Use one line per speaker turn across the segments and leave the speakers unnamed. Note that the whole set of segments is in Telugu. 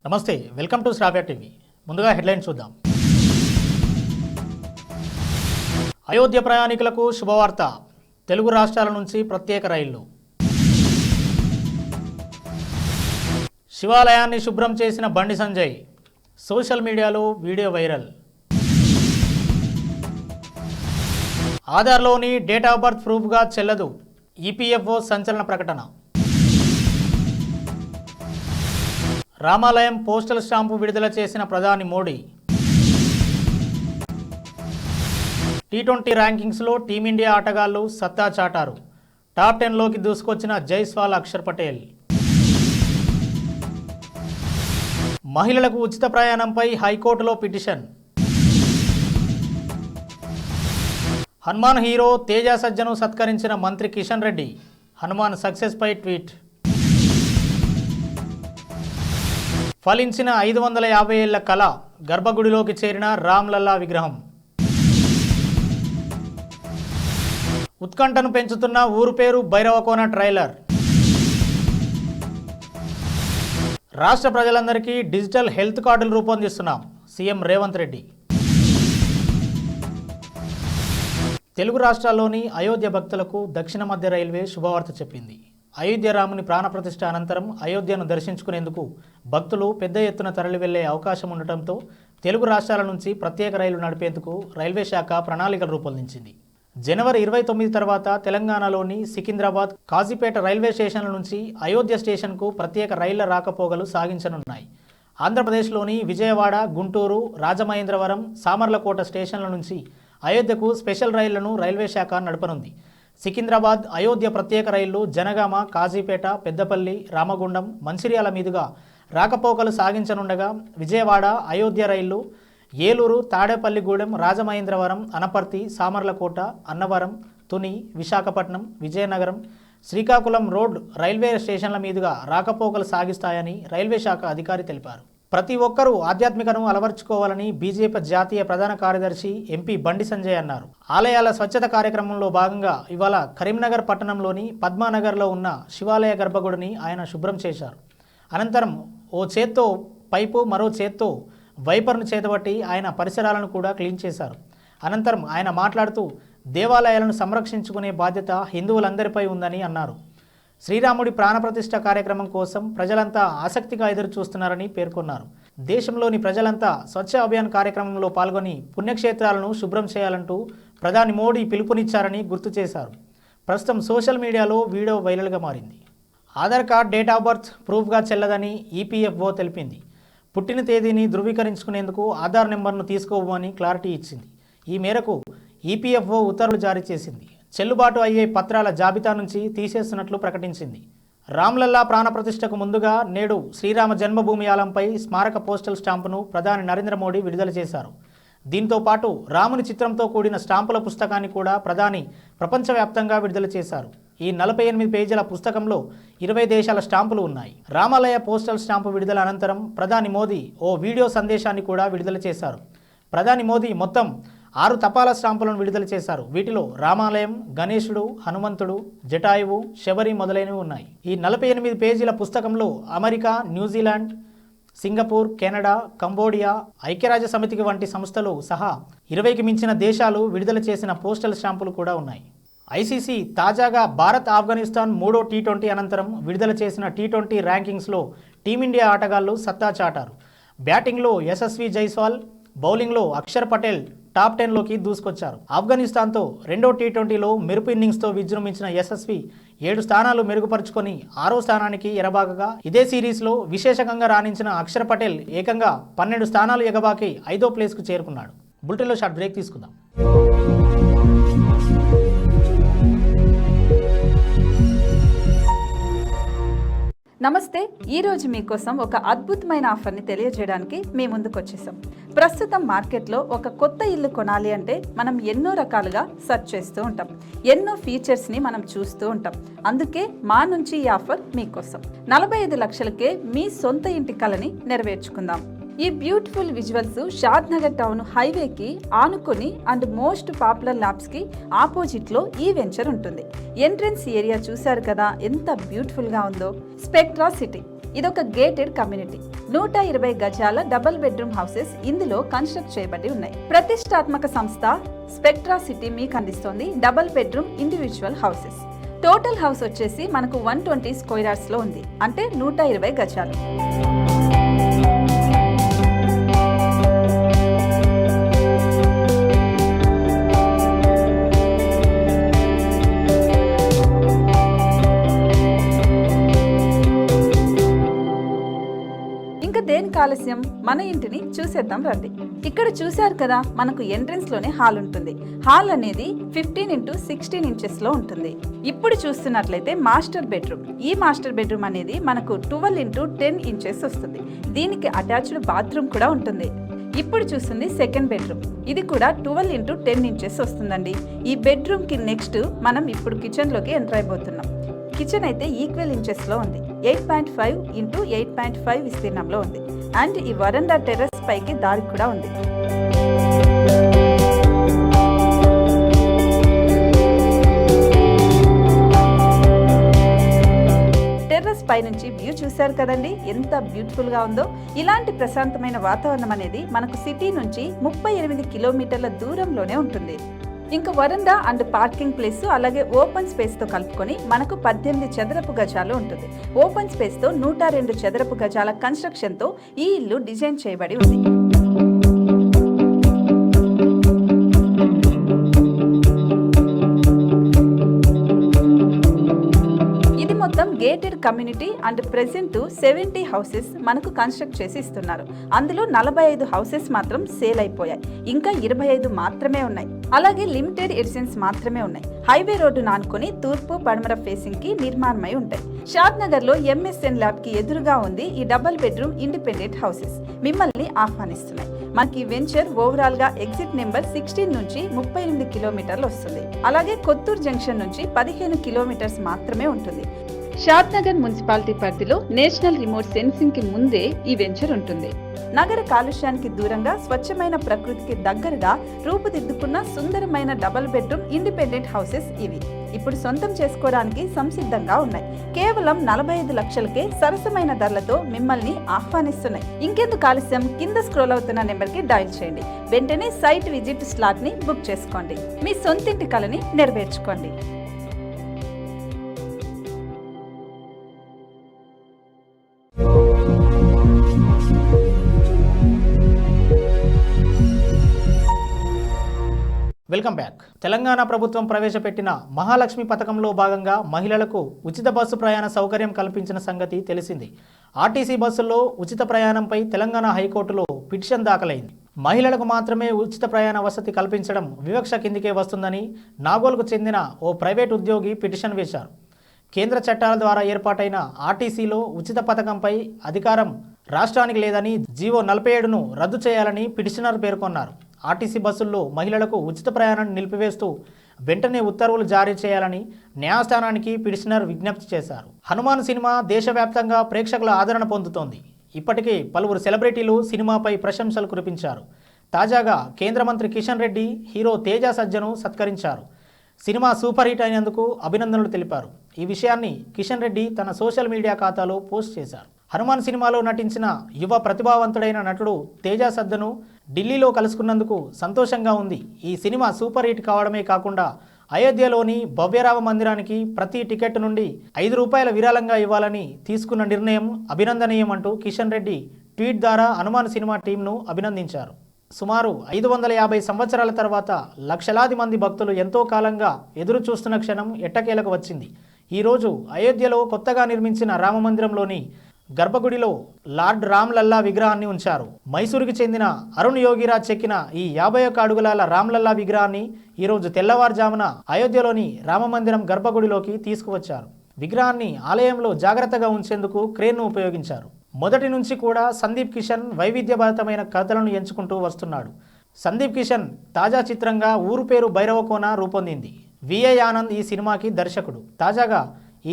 నమస్తే, వెల్కమ్ టు శ్రావ్య టీవీ. ముందుగా హెడ్లైన్స్ చూద్దాం. అయోధ్య ప్రయాణికులకు శుభవార్త. తెలుగు రాష్ట్రాల నుంచి ప్రత్యేక రైళ్లు. శివాలయాన్ని శుభ్రం చేసిన బండి సంజయ్. సోషల్ మీడియాలో వీడియో వైరల్. ఆధార్లోని డేట్ ఆఫ్ బర్త్ ప్రూఫ్గా చెల్లదు. ఈపీఎఫ్ఓ సంచలన ప్రకటన. రామాలయం పోస్టల్ స్టాంపు విడుదల చేసిన ప్రధాని మోడీ. టీ20 ర్యాంకింగ్స్లో టీమిండియా ఆటగాళ్లు సత్తా చాటారు. టాప్ 10లోకి దూసుకొచ్చిన జైస్వాల్, అక్షర్ పటేల్. మహిళలకు ఉచిత ప్రయాణంపై హైకోర్టులో పిటిషన్. హనుమాన్ హీరో తేజ సజ్జను సత్కరించిన మంత్రి కిషన్ రెడ్డి. హనుమాన్ సక్సెస్పై ట్వీట్. ఫలించిన 550 ఏళ్ల కళ. గర్భగుడిలోకి చేరిన రామ్లల్లా విగ్రహం. ఉత్కంఠను పెంచుతున్న ఊరు పేరు భైరవకోన ట్రైలర్. రాష్ట్ర ప్రజలందరికీ డిజిటల్ హెల్త్ కార్డులు రూపొందిస్తున్నాం. సీఎం రేవంత్ రెడ్డి. తెలుగు రాష్ట్రాల్లోని అయోధ్య భక్తులకు దక్షిణ మధ్య రైల్వే శుభవార్త చెప్పింది. అయోధ్య రాముని ప్రాణప్రతిష్ఠ అనంతరం అయోధ్యను దర్శించుకునేందుకు భక్తులు పెద్ద ఎత్తున తరలి వెళ్లే అవకాశం ఉండటంతో తెలుగు రాష్ట్రాల నుంచి ప్రత్యేక రైలు నడిపేందుకు రైల్వే శాఖ ప్రణాళికలు రూపొందించింది. జనవరి 29 తర్వాత తెలంగాణలోని సికింద్రాబాద్, కాజీపేట రైల్వే స్టేషన్ల నుంచి అయోధ్య స్టేషన్కు ప్రత్యేక రైళ్ల రాకపోకలు సాగించనున్నాయి. ఆంధ్రప్రదేశ్లోని విజయవాడ, గుంటూరు, రాజమహేంద్రవరం, సామర్లకోట స్టేషన్ల నుంచి అయోధ్యకు స్పెషల్ రైళ్లను రైల్వే శాఖ నడపనుంది. సికింద్రాబాద్, అయోధ్య ప్రత్యేక రైళ్లు జనగామ, కాజీపేట, పెద్దపల్లి, రామగుండం, మంచిర్యాల మీదుగా రాకపోకలు సాగించనుండగా విజయవాడ, అయోధ్య రైళ్లు ఏలూరు, తాడేపల్లిగూడెం, రాజమహేంద్రవరం, అనపర్తి, సామర్లకోట, అన్నవరం, తుని, విశాఖపట్నం, విజయనగరం, శ్రీకాకుళం రోడ్ రైల్వే స్టేషన్ల మీదుగా రాకపోకలు సాగిస్తాయని రైల్వే శాఖ అధికారి తెలిపారు. ప్రతి ఒక్కరూ ఆధ్యాత్మికను అలవర్చుకోవాలని బీజేపీ జాతీయ ప్రధాన కార్యదర్శి ఎంపీ బండి సంజయ్ అన్నారు. ఆలయాల స్వచ్ఛత కార్యక్రమంలో భాగంగా ఇవాళ కరీంనగర్ పట్టణంలోని పద్మానగర్లో ఉన్న శివాలయ గర్భగుడిని ఆయన శుభ్రం చేశారు. అనంతరం ఓ చేత్తో పైపు, మరో చేత్తో వైపర్ను చేతబట్టి ఆయన పరిసరాలను కూడా క్లీన్ చేశారు. అనంతరం ఆయన మాట్లాడుతూ దేవాలయాలను సంరక్షించుకునే బాధ్యత హిందువులందరిపై ఉందని అన్నారు. శ్రీరాముడి ప్రాణప్రతిష్ఠ కార్యక్రమం కోసం ప్రజలంతా ఆసక్తిగా ఎదురు చూస్తున్నారని పేర్కొన్నారు. దేశంలోని ప్రజలంతా స్వచ్ఛ అభియాన్ కార్యక్రమంలో పాల్గొని పుణ్యక్షేత్రాలను శుభ్రం చేయాలంటూ ప్రధాని మోడీ పిలుపునిచ్చారని గుర్తు చేశారు. ప్రస్తుతం సోషల్ మీడియాలో వీడియో వైరల్గా మారింది. Aadhaar card date of birth ప్రూఫ్గా చెల్లదని ఈపీఎఫ్ఓ తెలిపింది. పుట్టిన తేదీని ధృవీకరించుకునేందుకు ఆధార్ నెంబర్ను తీసుకోవని క్లారిటీ ఇచ్చింది. ఈ మేరకు ఈపీఎఫ్ఓ ఉత్తర్వులు జారీ చేసింది. చెల్లుబాటు అయ్యే పత్రాల జాబితా నుంచి తీసేస్తున్నట్లు ప్రకటించింది. రామ్లల్లా ప్రాణప్రతిష్ఠకు ముందుగా నేడు శ్రీరామ జన్మభూమి ఆలయంపై స్మారక పోస్టల్ స్టాంపును ప్రధాని నరేంద్ర మోడీ విడుదల చేశారు. దీంతో పాటు రాముని చిత్రంతో కూడిన స్టాంపుల పుస్తకాన్ని కూడా ప్రధాని ప్రపంచవ్యాప్తంగా విడుదల చేశారు. ఈ 48 పేజీల పుస్తకంలో 20 దేశాల స్టాంపులు ఉన్నాయి. రామాలయ పోస్టల్ స్టాంపు విడుదల అనంతరం ప్రధాని మోదీ ఓ వీడియో సందేశాన్ని కూడా విడుదల చేశారు. ప్రధాని మోదీ మొత్తం 6 తపాలా స్టాంపులను విడుదల చేశారు. వీటిలో రామాలయం, గణేశుడు, హనుమంతుడు, జటాయువు, శబరి మొదలైనవి ఉన్నాయి. ఈ 48 పేజీల పుస్తకంలో America, New Zealand, Singapore, Canada, Cambodia, ఐక్యరాజ్య సమితికి వంటి సంస్థలు సహా 20కి మించిన దేశాలు విడుదల చేసిన పోస్టల్ స్టాంపులు కూడా ఉన్నాయి. ఐసీసీ తాజాగా భారత్, ఆఫ్ఘనిస్తాన్ 3వ టీ20 అనంతరం విడుదల చేసిన టీ20 ర్యాంకింగ్స్లో టీమిండియా ఆటగాళ్లు సత్తా చాటారు. బ్యాటింగ్లో యశస్వి జైస్వాల్, బౌలింగ్లో అక్షర్ పటేల్ టాప్ 10లోకి దూసుకొచ్చారు. ఆఫ్ఘనిస్తాన్తో 2వ టీ20లో మెరుపు ఇన్నింగ్స్తో విజృంభించిన యశస్వి 7 స్థానాలు మెరుగుపరుచుకొని 6వ స్థానానికి ఎరబాగగా ఇదే సిరీస్లో విశేషంగా రాణించిన అక్షర్ పటేల్ ఏకంగా 12 స్థానాలు ఎగబాకి 5వ ప్లేస్కు చేరుకున్నాడు. బులెటిన్లో షార్ట్ బ్రేక్ తీసుకుందాం.
నమస్తే. ఈరోజు మీకోసం ఒక అద్భుతమైన ఆఫర్ని తెలియజేయడానికి మీ ముందుకు వచ్చేసాం. ప్రస్తుతం మార్కెట్లో ఒక కొత్త ఇల్లు కొనాలి అంటే మనం ఎన్నో రకాలుగా సెర్చ్ చేస్తూ ఉంటాం. ఎన్నో ఫీచర్స్ని మనం చూస్తూ ఉంటాం. అందుకే మా నుంచి ఈ ఆఫర్ మీకోసం. 45 లక్షలకే మీ సొంత ఇంటి కలని నెరవేర్చుకుందాం. ఈ బ్యూటిఫుల్ విజువల్స్ షాద్ నగర్ టౌన్ హైవేకి ఆనుకొని అండ్ మోస్ట్ పాపులర్ ల్యాబ్స్కి ఆపోజిట్లో ఈ వెంచర్ ఉంటుంది. ఎంట్రన్స్ ఏరియా చూశారు కదా ఎంత బ్యూటిఫుల్గా ఉందో. స్పెక్ట్రా సిటీ ఇదొక గేటెడ్ కమ్యూనిటీ. 120 గజాల డబుల్ బెడ్రూమ్ హౌసెస్ ఇందులో కన్స్ట్రక్ట్ చేయబడి ఉన్నాయి. ప్రతిష్టాత్మక సంస్థ స్పెక్ట్రా సిటీ మీకు అందిస్తోంది double bedroom individual houses. Total house వచ్చేసి మనకు 120 స్క్వేర్ యార్డ్స్ లో ఉంది, అంటే 120 గజాలు. దేనికి ఆలస్యం, మన ఇంటిని చూసేద్దాం రండి. ఇక్కడ చూశారు కదా, మనకు ఎంట్రన్స్ లోనే హాల్ ఉంటుంది. హాల్ అనేది 15x16 ఇంచెస్ లో ఉంటుంది. ఇప్పుడు చూస్తున్నట్లయితే మాస్టర్ బెడ్రూమ్. ఈ మాస్టర్ బెడ్రూమ్ అనేది మనకు 12x10 ఇంచెస్ వస్తుంది. దీనికి అటాచ్డ్ బాత్రూమ్ కూడా ఉంటుంది. ఇప్పుడు చూస్తుంది సెకండ్ బెడ్రూమ్. ఇది కూడా 12x10 ఇంచెస్ వస్తుందండి. ఈ బెడ్రూమ్ కి నెక్స్ట్ మనం ఇప్పుడు కిచెన్ లోకి ఎంటర్ అయిపోతున్నాం. కిచెన్ అయితే ఈక్వల్ ఇంచెస్ లో ఉంది. 8.5x8.5 విస్తీర్ణంలో ఉంది. అండ్ ఈ వరండా టెర్రస్ పైకి దారి కూడా ఉంది. టెర్రస్ పై నుంచి వ్యూ చూశారు కదండి, ఎంత బ్యూటిఫుల్ గా ఉందో. ఇలాంటి ప్రశాంతమైన వాతావరణం అనేది మనకు సిటీ నుంచి 38 కిలోమీటర్ల దూరంలోనే ఉంటుంది. ఇంకా వరండా అండ్ పార్కింగ్ ప్లేస్ అలాగే ఓపెన్ స్పేస్ తో కలుపుకొని మనకు 18 చదరపు గజాలు ఉంటుంది. ఓపెన్ స్పేస్ తో 102 చదరపు గజాల కన్స్ట్రక్షన్ తో ఈ ఇల్లు డిజైన్ చేయబడి ఉంది. ఇది మొత్తం gated community and present 70 houses మనకు కన్స్ట్రక్ట్ చేసి ఇస్తున్నారు. అందులో 45 హౌసెస్ మాత్రం సేల్ అయిపోయాయి. ఇంకా 25 మాత్రమే ఉన్నాయి. అలాగే లిమిటెడ్ ఎడిషన్స్ మాత్రమే ఉన్నాయి. హైవే రోడ్డు నానుకొని తూర్పు పడమర ఫేసింగ్ కి నిర్మాణమై ఉంటాయి. షాద్ నగర్ లో MSN ల్యాబ్ కి ఎదురుగా ఉంది ఈ డబుల్ బెడ్రూమ్ ఇండిపెండెంట్ హౌసెస్. మిమ్మల్ని ఆహ్వానిస్తున్నాయి. మనకి వెంచర్ ఓవరాల్ గా ఎగ్జిట్ నెంబర్ 16 నుంచి 38 కిలోమీటర్లు వస్తుంది. అలాగే కొత్తూరు జంక్షన్ నుంచి 15 కిలోమీటర్స్ మాత్రమే ఉంటుంది. షాద్ నగర్ మున్సిపాలిటీ పరిధిలో నేషనల్ రిమోట్ సెన్సింగ్ కి ముందే ఈ వెంచర్ ఉంటుంది. నగర కాలుష్యానికి దూరంగా స్వచ్ఛమైన ప్రకృతికి దగ్గరగా రూపుదిద్దుకున్న సుందరమైన డబుల్ బెడ్రూమ్ ఇండిపెండెంట్ హౌసెస్ ఇవి. ఇప్పుడు సొంతం చేసుకోవడానికి సంసిద్ధంగా ఉన్నాయి. కేవలం 45 లక్షలకే సరసమైన ధరలతో మిమ్మల్ని ఆహ్వానిస్తున్నాయి. ఇంకెందుకు ఆలస్యం, కింద స్క్రోల్ అవుతున్న నెంబర్ కి డయల్ చేయండి. వెంటనే సైట్ విజిట్ స్లాట్ ని బుక్ చేసుకోండి. మీ సొంతింటి కలని నెరవేర్చుకోండి.
Welcome back. తెలంగాణ ప్రభుత్వం ప్రవేశపెట్టిన మహాలక్ష్మి పథకంలో భాగంగా మహిళలకు ఉచిత బస్సు ప్రయాణ సౌకర్యం కల్పించిన సంగతి తెలిసింది. ఆర్టీసీ బస్సుల్లో ఉచిత ప్రయాణంపై తెలంగాణ హైకోర్టులో పిటిషన్ దాఖలైంది. మహిళలకు మాత్రమే ఉచిత ప్రయాణ వసతి కల్పించడం వివక్ష కిందికే వస్తుందని నాగోల్కు చెందిన ఓ ప్రైవేట్ ఉద్యోగి పిటిషన్ వేశారు. కేంద్ర చట్టాల ద్వారా ఏర్పాటైన ఆర్టీసీలో ఉచిత పథకంపై అధికారం రాష్ట్రానికి లేదని జీవో 47ను రద్దు చేయాలని పిటిషనర్ పేర్కొన్నారు. ఆర్టీసీ బస్సుల్లో మహిళలకు ఉచిత ప్రయాణాన్ని నిలిపివేస్తూ వెంటనే ఉత్తర్వులు జారీ చేయాలని న్యాయస్థానానికి పిటిషనర్ విజ్ఞప్తి చేశారు. హనుమాన్ సినిమా దేశవ్యాప్తంగా ప్రేక్షకుల ఆదరణ పొందుతోంది. ఇప్పటికే పలువురు సెలబ్రిటీలు సినిమాపై ప్రశంసలు కురిపించారు. తాజాగా కేంద్ర మంత్రి కిషన్ రెడ్డి హీరో తేజ సజ్జను సత్కరించారు. సినిమా సూపర్ హిట్ అయినందుకు అభినందనలు తెలిపారు. ఈ విషయాన్ని కిషన్ రెడ్డి తన సోషల్ మీడియా ఖాతాలో పోస్ట్ చేశారు. హనుమాన్ సినిమాలో నటించిన యువ ప్రతిభావంతుడైన నటుడు తేజ సజ్జను ఢిల్లీలో కలుసుకున్నందుకు సంతోషంగా ఉంది. ఈ సినిమా సూపర్ హిట్ కావడమే కాకుండా అయోధ్యలోని భవ్యరామ మందిరానికి ప్రతి టికెట్ నుండి ₹5 విరాళంగా ఇవ్వాలని తీసుకున్న నిర్ణయం అభినందనీయం అంటూ కిషన్ రెడ్డి ట్వీట్ ద్వారా హనుమాన్ సినిమా టీంను అభినందించారు. సుమారు 550 సంవత్సరాల తర్వాత లక్షలాది మంది భక్తులు ఎంతో కాలంగా ఎదురు చూస్తున్న క్షణం ఎట్టకేలకు వచ్చింది. ఈరోజు అయోధ్యలో కొత్తగా నిర్మించిన రామమందిరంలోని గర్భగుడిలో లార్డ్ రామ్ లల్లా విగ్రహాన్ని ఉంచారు. మైసూరుకి చెందిన అరుణ్ యోగిరాజ్ చెక్కిన ఈ 51 అడుగుల రామ్ లల్లా విగ్రహాన్ని ఈరోజు తెల్లవారుజామున అయోధ్యలోని రామమందిరం గర్భగుడిలోకి తీసుకువచ్చారు. విగ్రహాన్ని ఆలయంలో జాగ్రత్తగా ఉంచేందుకు క్రేన్ను ఉపయోగించారు. మొదటి నుంచి కూడా సందీప్ కిషన్ వైవిధ్యభరితమైన కథలను ఎంచుకుంటూ వస్తున్నాడు. సందీప్ కిషన్ తాజా చిత్రంగా ఊరు పేరు భైరవకోన రూపొందింది. విఐ ఆనంద్ ఈ సినిమాకి దర్శకుడు. తాజాగా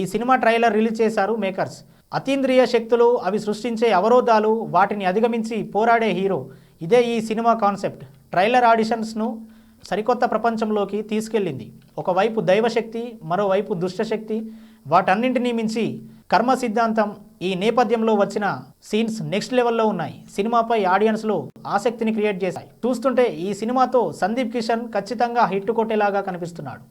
ఈ సినిమా ట్రైలర్ రిలీజ్ చేశారు మేకర్స్. అతీంద్రియ శక్తులు, అవి సృష్టించే అవరోధాలు, వాటిని అధిగమించి పోరాడే హీరో, ఇదే ఈ సినిమా కాన్సెప్ట్. ట్రైలర్ ఆడిషన్స్ను సరికొత్త ప్రపంచంలోకి తీసుకెళ్ళింది. ఒకవైపు దైవశక్తి, మరోవైపు దుష్టశక్తి, వాటన్నింటినీ మించి కర్మ సిద్ధాంతం, ఈ నేపథ్యంలో వచ్చిన సీన్స్ నెక్స్ట్ లెవెల్లో ఉన్నాయి. సినిమాపై ఆడియన్స్లో ఆసక్తిని క్రియేట్ చేశాయి. చూస్తుంటే ఈ సినిమాతో సందీప్ కిషన్ ఖచ్చితంగా హిట్ కొట్టేలాగా కనిపిస్తున్నాడు.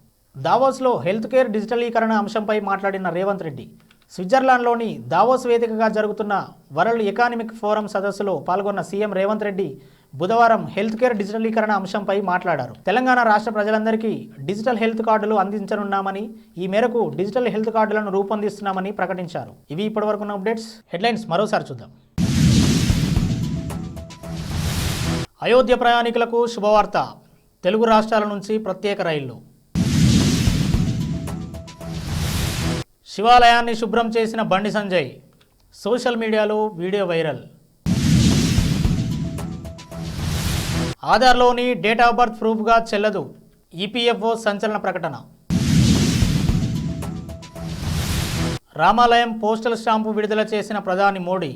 దావోస్లో హెల్త్ కేర్ డిజిటలీకరణ అంశంపై మాట్లాడిన రేవంత్ రెడ్డి స్విట్జర్లాండ్లోని దావోస్ వేదికగా జరుగుతున్న వరల్డ్ ఎకనామిక్ ఫోరం సదస్సులో పాల్గొన్న సీఎం రేవంత్ రెడ్డి బుధవారం హెల్త్ కేర్ డిజిటలీకరణ అంశంపై మాట్లాడారు. తెలంగాణ రాష్ట్ర ప్రజలందరికీ డిజిటల్ హెల్త్ కార్డులు అందించనున్నామని, ఈ మేరకు డిజిటల్ హెల్త్ కార్డులను రూపొందిస్తున్నామని ప్రకటించారు. ఇవి ఇప్పటివరకు ఉన్న అప్డేట్స్. హెడ్లైన్స్ మరోసారి చూద్దాం. అయోధ్య ప్రయాణికులకు శుభవార్త. తెలుగు రాష్ట్రాల నుంచి ప్రత్యేక రైళ్లు. శివాలయాన్ని శుభ్రం చేసిన బండి సంజయ్. సోషల్ మీడియాలో వీడియో వైరల్. ఆధార్లోని డేట్ ఆఫ్ బర్త్ ప్రూఫ్గా చెల్లదు. ఈపీఎఫ్ఓ సంచలన ప్రకటన. రామాలయం పోస్టల్ స్టాంపు విడుదల చేసిన ప్రధాని మోడీ.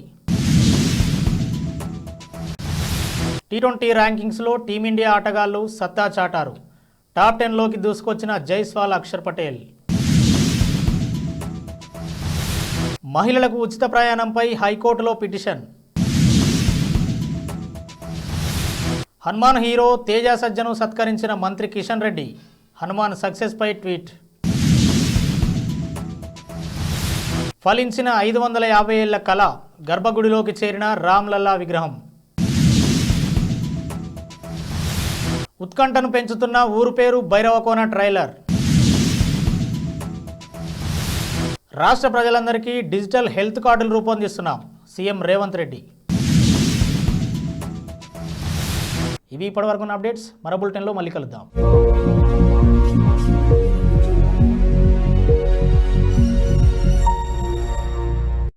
టీ20 ర్యాంకింగ్స్లో టీమిండియా ఆటగాళ్లు సత్తా చాటారు. టాప్ 10లోకి దూసుకొచ్చిన జైస్వాల్, అక్షర్ పటేల్. మహిళలకు ఉచిత ప్రయాణంపై హైకోర్టులో పిటిషన్. హనుమాన్ హీరో తేజ సజ్జను సత్కరించిన మంత్రి కిషన్ రెడ్డి. హనుమాన్ సక్సెస్పై ట్వీట్. ఫలించిన 550 ఏళ్ల కళ. గర్భగుడిలోకి చేరిన రామ్లల్లా విగ్రహం. ఉత్కంఠను పెంచుతున్న ఊరు పేరు భైరవకోన ట్రైలర్. రాష్ట్ర ప్రజలందరికీ డిజిటల్ హెల్త్ కార్డులు రూపొందిస్తున్నాం. సీఎం రేవంత్ రెడ్డి. ఇవి ఇప్పటివరకు ఉన్న అప్డేట్స్. మరో బులెటిన్లో మళ్ళీ కలుద్దాం.